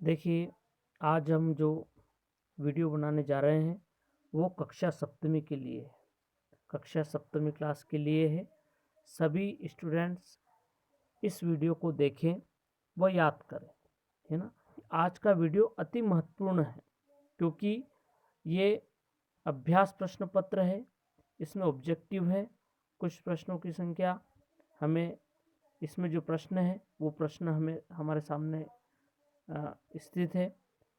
देखिए, आज हम जो वीडियो बनाने जा रहे हैं वो कक्षा सप्तमी के लिए है। कक्षा सप्तमी क्लास के लिए है। सभी स्टूडेंट्स इस वीडियो को देखें व याद करें, है ना। आज का वीडियो अति महत्वपूर्ण है क्योंकि ये अभ्यास प्रश्न पत्र है। इसमें ऑब्जेक्टिव है, कुछ प्रश्नों की संख्या हमें इसमें जो प्रश्न है वो प्रश्न हमें हमारे सामने स्थित है।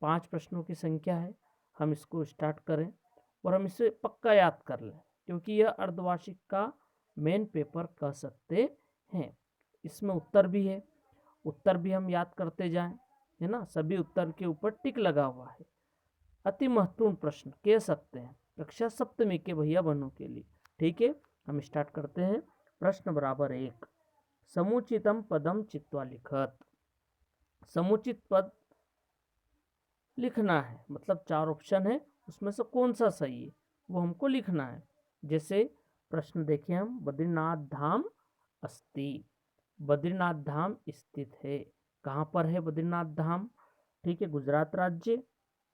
5 प्रश्नों की संख्या है। हम इसको स्टार्ट करें और हम इसे पक्का याद कर लें क्योंकि यह अर्धवार्षिक का मेन पेपर कह सकते हैं। इसमें उत्तर भी है, उत्तर भी हम याद करते जाएं, है ना। सभी उत्तर के ऊपर टिक लगा हुआ है। अति महत्वपूर्ण प्रश्न कह सकते हैं कक्षा सप्तमी के भैया बहनों के लिए। ठीक है, हम स्टार्ट करते हैं। प्रश्न बराबर 1, समुचितम पदम चित्वा लिखत। समुचित पद लिखना है, मतलब 4 ऑप्शन है, उसमें से कौन सा सही है वो हमको लिखना है। जैसे प्रश्न देखिए हम, बद्रीनाथ धाम अस्ति। बद्रीनाथ धाम स्थित है। कहाँ पर है बद्रीनाथ धाम? ठीक है, गुजरात राज्य,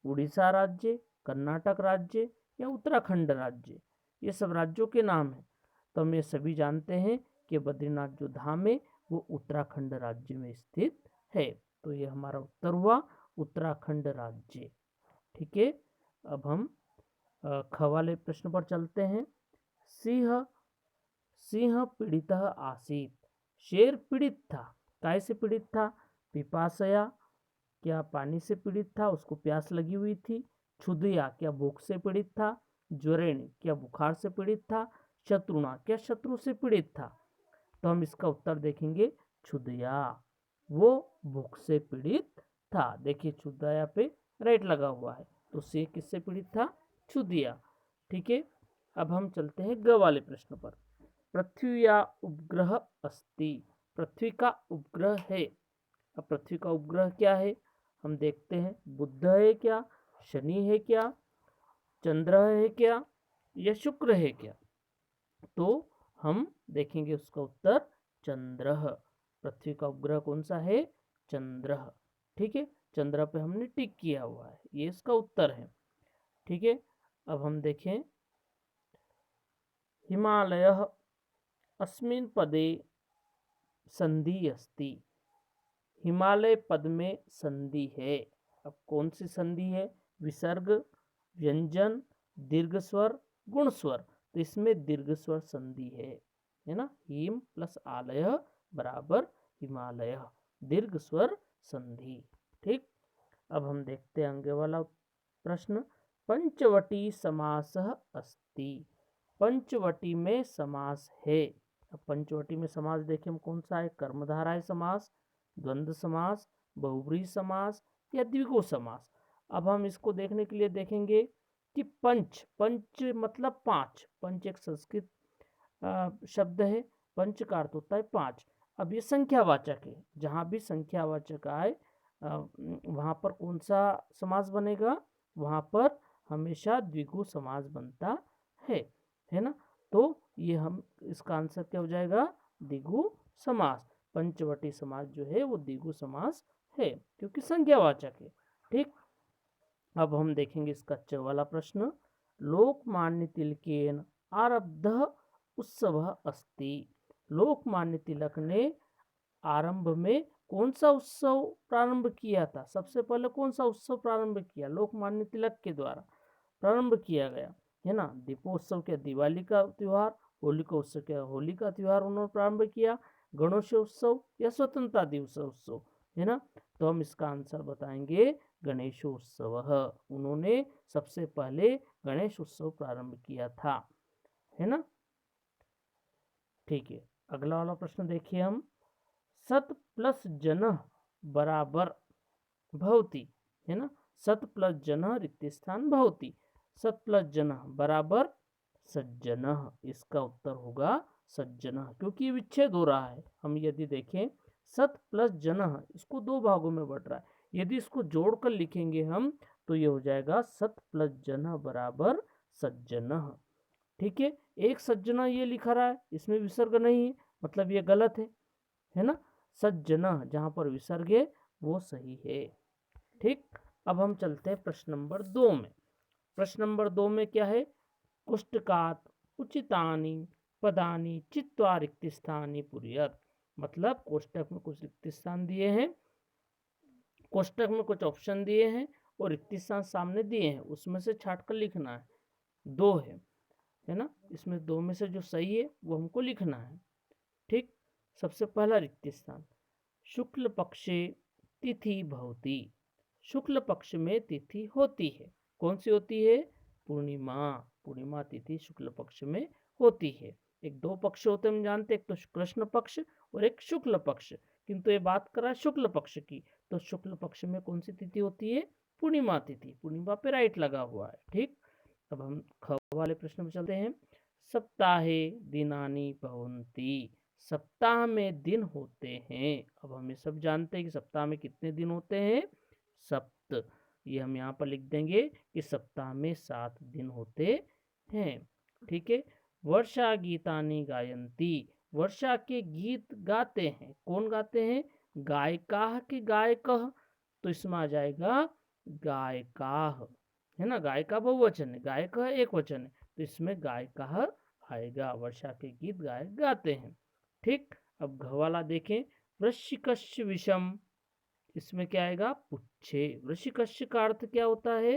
उड़ीसा राज्य, कर्नाटक राज्य या उत्तराखंड राज्य, ये सब राज्यों के नाम हैं। तो हम ये सभी जानते हैं कि बद्रीनाथ जो धाम है वो उत्तराखंड राज्य में स्थित है। तो ये हमारा उत्तर हुआ उत्तराखंड राज्य। ठीक है, अब हम ख वाले प्रश्न पर चलते हैं। सिंह सिंह पीड़ित आसीत। शेर पीड़ित था, काय से पीड़ित था? पिपासया, क्या पानी से पीड़ित था, उसको प्यास लगी हुई थी? क्षुधया, क्या भूख से पीड़ित था? ज्वरेण, क्या बुखार से पीड़ित था? शत्रुणा, क्या शत्रु से पीड़ित था? तो हम इसका उत्तर देखेंगे क्षुधया, वो भूख से पीड़ित था। देखिए क्षुधया पे राइट लगा हुआ है, तो से किससे पीड़ित था? क्षुधया। ठीक है, अब हम चलते हैं ग वाले प्रश्न पर। पृथ्वी या उपग्रह अस्ति। पृथ्वी का उपग्रह है। अब पृथ्वी का उपग्रह क्या है हम देखते हैं। बुध है क्या, शनि है क्या, चंद्र है क्या, या शुक्र है क्या? तो हम देखेंगे उसका उत्तर चंद्र। पृथ्वी का उपग्रह कौन सा है? चंद्र। ठीक है, चंद्र पे हमने टिक किया हुआ है, ये इसका उत्तर है। ठीक है, अब हम देखें हिमालय अस्मिन् पदे संधि अस्ति। हिमालय पद में संधि है। अब कौन सी संधि है? विसर्ग, व्यंजन, दीर्घ स्वर, गुण स्वर। तो इसमें दीर्घ स्वर संधि है ना। हिम प्लस आलय बराबर हिमालय, दीर्घ स्वर संधि। ठीक, अब हम देखते हैं आगे वाला प्रश्न। पंचवटी समास अस्ति। पंचवटी में समास है। अब पंचवटी में समास देखें हम कौन सा है। कर्मधारय समास, द्वंद्व समास, बहुब्रीहि समास या द्विगु समास। अब हम इसको देखने के लिए देखेंगे कि पंच, पंच मतलब 5। पंच एक संस्कृत शब्द है। पंच का अर्थ होता है 5। अब ये संख्यावाचक है, जहाँ भी संख्यावाचक आए वहाँ पर कौन सा समास बनेगा? वहाँ पर हमेशा द्विगु समास बनता है ना। तो ये हम इसका आंसर क्या हो जाएगा? द्विगु समास। पंचवटी समास जो है वो द्विगु समास है क्योंकि संख्यावाचक है। ठीक, अब हम देखेंगे इसका च वाला प्रश्न। लोकमान्य तिलकेन आरब्ध उत्सव अस्ति। लोकमान्य तिलक ने आरंभ में कौन सा उत्सव प्रारंभ किया था? सबसे पहले कौन सा उत्सव प्रारंभ किया? लोकमान्य तिलक के द्वारा प्रारंभ किया गया है ना। दीपोत्सव क्या दिवाली का त्यौहार, होलिका उत्सव क्या होली का त्यौहार उन्होंने प्रारंभ किया, गणेशोत्सव या स्वतंत्रता दिवस उत्सव, है ना। तो हम इसका आंसर बताएंगे गणेशोत्सव। उन्होंने सबसे पहले गणेश उत्सव प्रारंभ किया था, है ना। ठीक है, अगला वाला प्रश्न देखिए हम। सत प्लस जन बराबर भवति, है ना। सत प्लस जन रिक्त स्थान भवति। सत प्लस जन बराबर सज्जन। इसका उत्तर होगा सज्जन, क्योंकि विच्छेद हो रहा है। हम यदि देखें सत प्लस जन, इसको 2 भागों में बढ़ रहा है। यदि इसको जोड़कर लिखेंगे हम तो ये हो जाएगा सत प्लस जन बराबर सज्जन। ठीक है, एक सज्जना ये लिखा रहा है, इसमें विसर्ग नहीं है, मतलब ये गलत है ना। सज्जन जहाँ पर विसर्ग है वो सही है। ठीक, अब हम चलते हैं प्रश्न नंबर 2 में। प्रश्न नंबर 2 में क्या है? कुष्टकात उचितानि पदानि चित्वा रिक्त स्थानी पूरयत। मतलब कोष्टक में कुछ रिक्त स्थान दिए हैं, कोष्टक में कुछ ऑप्शन दिए हैं और रिक्त स्थान सामने दिए हैं, उसमें से छाट कर लिखना है। 2 है ना, इसमें 2 में से जो सही है वो हमको लिखना है। ठीक, सबसे पहला रिक्त स्थान, शुक्ल पक्षे तिथि भवति। शुक्ल पक्ष में तिथि होती है, कौन सी होती है? पूर्णिमा। पूर्णिमा तिथि शुक्ल पक्ष में होती है। एक 2 पक्ष होते हैं हम जानते हैं, एक तो कृष्ण पक्ष और एक शुक्ल पक्ष, किंतु ये बात कर रहा है शुक्ल पक्ष की, तो शुक्ल पक्ष में कौन सी तिथि होती है? पूर्णिमा तिथि। पूर्णिमा पे राइट लगा हुआ है। ठीक, अब हम ख वाले प्रश्न में चलते हैं। सप्ताहे दिनानि भवन्ति। सप्ताह में दिन होते हैं। अब हम ये सब जानते हैं कि सप्ताह में कितने दिन होते हैं? सप्त। ये हम यहाँ पर लिख देंगे कि सप्ताह में 7 दिन होते हैं। ठीक है, वर्षा गीतानि गायन्ति। वर्षा के गीत गाते हैं, कौन गाते हैं? गायिका के गायकः, तो इसमें आ जाएगा गायिकाः, है ना। गायिका बहुवचन है, गायक एक वचन है, तो इसमें गायिका आएगा। वर्षा के गीत गायक गाते हैं। ठीक, अब घ वाला देखें, वृश्चिकस्य विषम। इसमें क्या आएगा? पुच्छे। वृश्चिकस्य का अर्थ क्या होता है?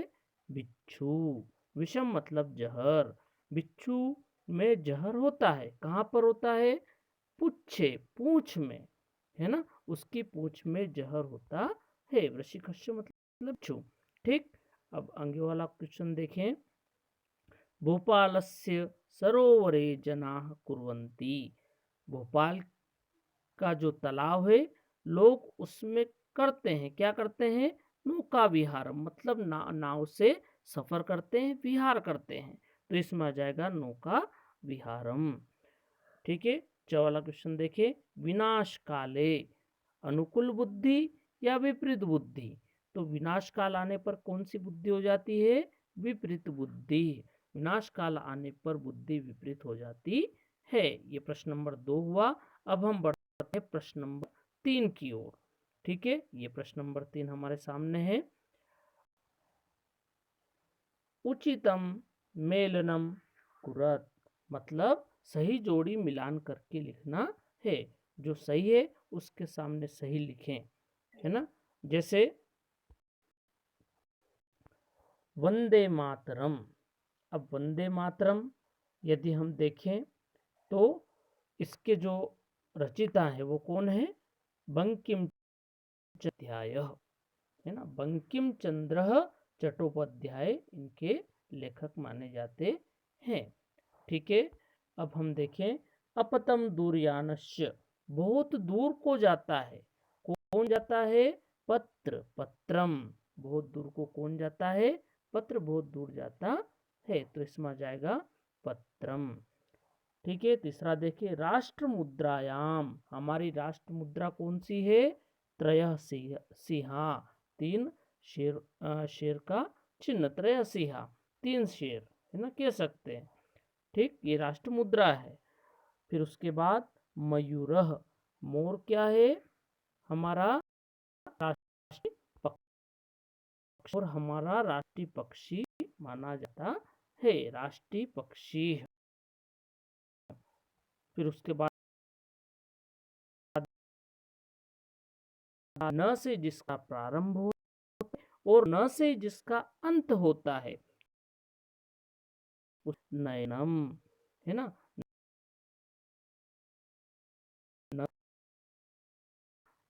बिच्छू। विषम मतलब जहर। बिच्छू में जहर होता है, कहाँ पर होता है? पुच्छे, पूंछ में, है ना, उसकी पूंछ में जहर होता है। वृश्चिकस्य मतलब बिच्छू। ठीक, अब आगे वाला क्वेश्चन देखें, भोपालस्य सरोवरे जनाः कुर्वन्ति। भोपाल का जो तालाब है, लोग उसमें करते हैं, क्या करते हैं? नौका विहार, मतलब नाव से सफर करते हैं, विहार करते हैं, तो इसमें आ जाएगा नौका विहारम। ठीक है, चौवाला क्वेश्चन देखिए, विनाश काले अनुकूल बुद्धि या विपरीत बुद्धि। तो विनाश काल आने पर कौन सी बुद्धि हो जाती है? विपरीत बुद्धि। विनाश काल आने पर बुद्धि विपरीत हो जाती है। ये प्रश्न नंबर 2 हुआ। अब हम बढ़ते हैं प्रश्न नंबर 3 की ओर। ठीक है, ये प्रश्न नंबर 3 हमारे सामने है। उचितम मेलनम कुरत। मतलब सही जोड़ी मिलान करके लिखना है, जो सही है उसके सामने सही लिखें, है ना। जैसे वंदे मातरम। अब वंदे मातरम यदि हम देखें तो इसके जो रचिता है वो कौन है? बंकिम चट्टोपाध्याय, है ना। बंकिम चंद्र चट्टोपाध्याय इनके लेखक माने जाते हैं। ठीक है, अब हम देखें, अपतम दूरयानस्य। बहुत दूर को जाता है, कौन जाता है? पत्र। पत्रम, बहुत दूर को कौन जाता है? पत्र बहुत दूर जाता है, तो इसमें आ जाएगा पत्रम। ठीक है, तीसरा देखिए, राष्ट्र मुद्रायाम। हमारी राष्ट्र मुद्रा कौन सी है? त्रयः सिंहा। 3 शेर, शेर का चिन्ह, त्रयः सिंहा, 3 शेर, है ना, कह सकते हैं। ठीक, ये राष्ट्र मुद्रा है। फिर उसके बाद मयूरः। मोर क्या है? हमारा राष्ट्रीय पक्षी, और हमारा राष्ट्रीय पक्षी माना जाता है, राष्ट्रीय पक्षी। फिर उसके बाद न से जिसका प्रारंभ होता है और न से जिसका अंत होता है, उस नयनम, है ना। न,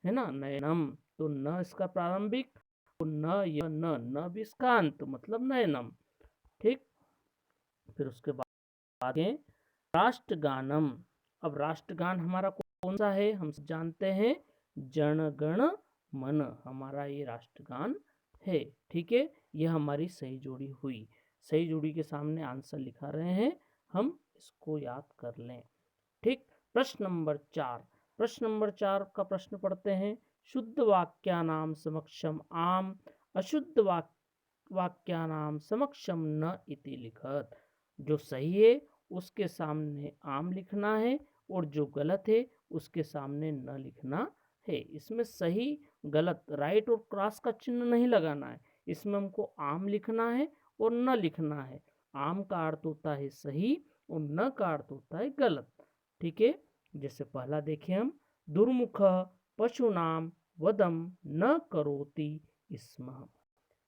है ना, नयनम, तो न इसका प्रारंभिक, न यह न भी इसका अंत, मतलब नयनम। ठीक, फिर उसके बाद राष्ट्रगानम। अब राष्ट्रगान हमारा कौन सा है? हम जानते हैं, जन गण मन, हमारा ये राष्ट्रगान है। ठीक है, यह हमारी सही जोड़ी हुई। सही जोड़ी के सामने आंसर लिखा रहे हैं, हम इसको याद कर लें। ठीक, प्रश्न नंबर 4। प्रश्न नंबर 4 का प्रश्न पढ़ते हैं, शुद्ध वाक्यानाम समक्षम आम, अशुद्ध वाक्यानाम समक्षम न इति लिखत। जो सही है उसके सामने आम लिखना है और जो गलत है उसके सामने न लिखना है। इसमें सही गलत, राइट और क्रॉस का चिन्ह नहीं लगाना है, इसमें हमको आम लिखना है और न लिखना है। आम का अर्थ होता है सही और न का अर्थ होता है गलत। ठीक है, जैसे पहला देखें हम, दुर्मुख पशुनाम वधम न करोति स्म।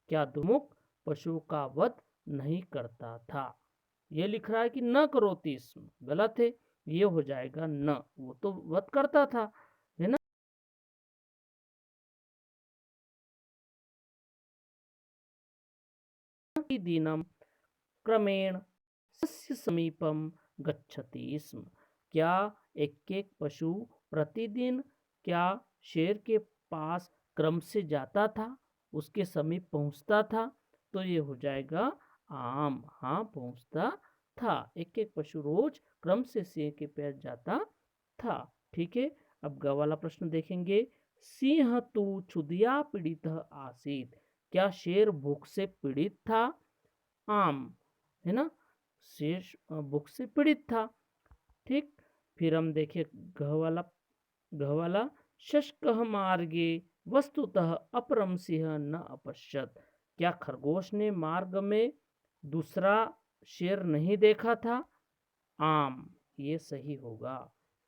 क्या दुर्मुख पशु का वध नहीं करता था? ये लिख रहा है कि न करोति स्म, गलत है, ये हो जाएगा न, वो तो वध करता था, है ना। दिनम क्रमेण सस्य समीपम गच्छति स्म। क्या एक एक पशु प्रतिदिन क्या शेर के पास क्रम से जाता था, उसके समीप पहुंचता था? तो ये हो जाएगा आम, हाँ पहुंचता था। एक एक पशु रोज क्रम से शेर के पास जाता था। ठीक है, अब ग वाला प्रश्न देखेंगे। सिंह तू क्षुधिया पीड़ित आसीत। क्या शेर भूख से पीड़ित था? आम, है ना, शेष भूख से पीड़ित था। ठीक, फिर हम देखें घ वाला शशक मार्गे वस्तुतः अपरम सिंह न अपश्यत। क्या खरगोश ने मार्ग में दूसरा शेर नहीं देखा था? आम, ये सही होगा।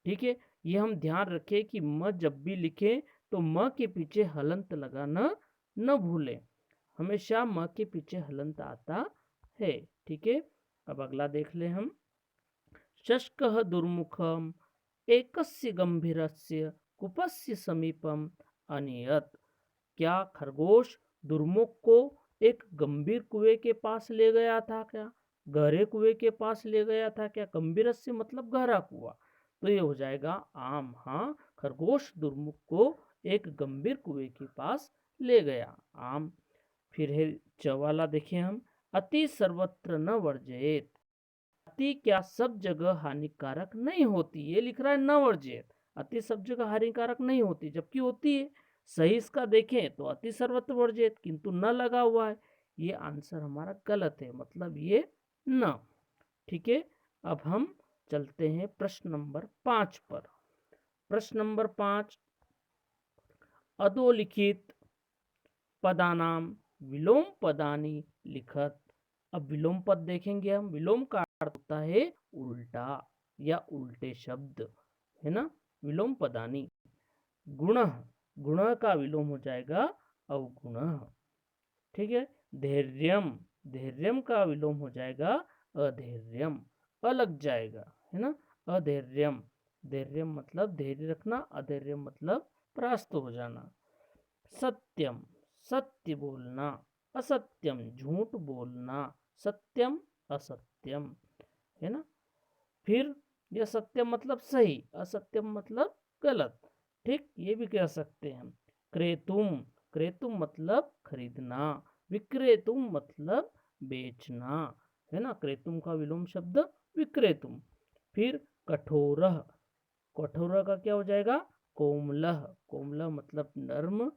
ठीक है, ये हम ध्यान रखें कि म जब भी लिखें तो म के पीछे हलंत लगाना न भूलें, हमेशा म के पीछे हलंत आता है। ठीक है, अब अगला देख ले हम। शशकः दुर्मुखम एकस्य गंभीरस्य कुपस्य समीपम अनियत। क्या खरगोश दुर्मुख को एक गंभीर कुएं के पास ले गया था? क्या गहरे कुएं के पास ले गया था? क्या गंभीरस्य मतलब गहरा कुआं, तो ये हो जाएगा आम, हाँ खरगोश दुर्मुख को एक गंभीर कुएं के पास ले गया, आम। फिर है चवाला, देखें हम, अति सर्वत्र न वर्जेत। अति क्या सब जगह हानिकारक नहीं होती, ये लिख रहा है न वर्जेत। अति सब जगह हानिकारक नहीं होती, जबकि होती है। सही इसका देखें तो अति सर्वत्र वर्जेत, किंतु न लगा हुआ है, ये आंसर हमारा गलत है, मतलब ये न। ठीक है, अब हम चलते हैं प्रश्न नंबर 5 पर। प्रश्न नंबर 5, अधोलिखित पदानाम विलोम पदानी लिखत। अब विलोम पद देखेंगे हम। विलोम का अर्थ होता है उल्टा या उल्टे शब्द, है ना। विलोम पदानी, गुण, गुण का विलोम हो जाएगा अवगुण। ठीक है, धैर्यम, धैर्यम का विलोम हो जाएगा अधैर्यम, अलग जाएगा, है ना। अधैर्यम, धैर्यम मतलब धैर्य रखना, अधैर्यम मतलब परास्त हो जाना। सत्यम, सत्य बोलना, असत्यम झूठ बोलना, सत्यम असत्यम, है ना। फिर यह सत्यम मतलब सही, असत्यम मतलब गलत। ठीक, ये भी कह सकते हैं हम। क्रेतुम, क्रेतुम मतलब खरीदना, विक्रेतुम मतलब बेचना, है ना। क्रेतुम का विलोम शब्द विक्रेतुम। फिर कठोरह, कठोरह का क्या हो जाएगा? कोमलह, कोमलह मतलब नर्म,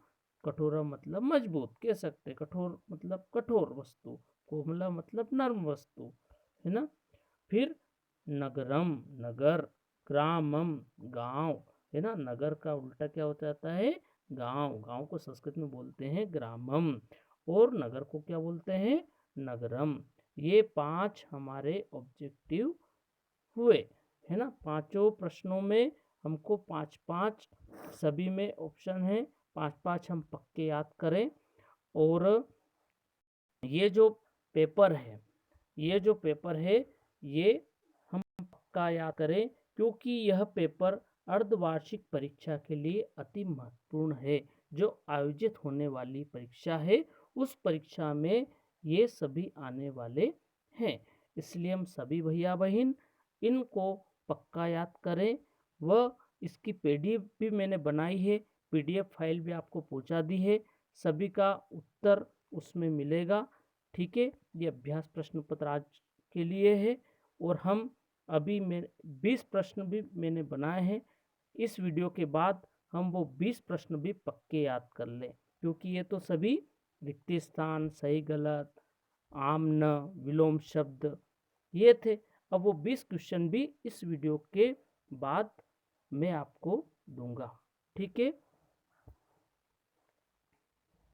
कठोरा मतलब मजबूत, कह सकते। कठोर मतलब कठोर वस्तु, कोमला मतलब नर्म वस्तु, है ना। फिर नगरम, नगर, ग्रामम गांव, है ना। नगर का उल्टा क्या हो जाता है? गांव, गांव को संस्कृत में बोलते हैं ग्रामम, और नगर को क्या बोलते हैं? नगरम। ये 5 हमारे ऑब्जेक्टिव हुए, है ना। पांचों प्रश्नों में हमको 5-5 सभी में ऑप्शन है, 5-5 हम पक्के याद करें। और ये जो पेपर है, ये जो पेपर है, ये हम पक्का याद करें, क्योंकि यह पेपर अर्धवार्षिक परीक्षा के लिए अति महत्वपूर्ण है। जो आयोजित होने वाली परीक्षा है, उस परीक्षा में ये सभी आने वाले हैं। इसलिए हम सभी भैया बहन इनको पक्का याद करें। व इसकी पीडीएफ भी मैंने बनाई है, पीडीएफ फाइल भी आपको पहुंचा दी है, सभी का उत्तर उसमें मिलेगा। ठीक है, ये अभ्यास प्रश्न पत्र आज के लिए है। और हम अभी मैं 20 प्रश्न भी मैंने बनाए हैं। इस वीडियो के बाद हम वो 20 प्रश्न भी पक्के याद कर लें, क्योंकि ये तो सभी रिक्त स्थान, सही गलत, आम न, विलोम शब्द ये थे। अब वो 20 क्वेश्चन भी इस वीडियो के बाद मैं आपको दूंगा। ठीक है।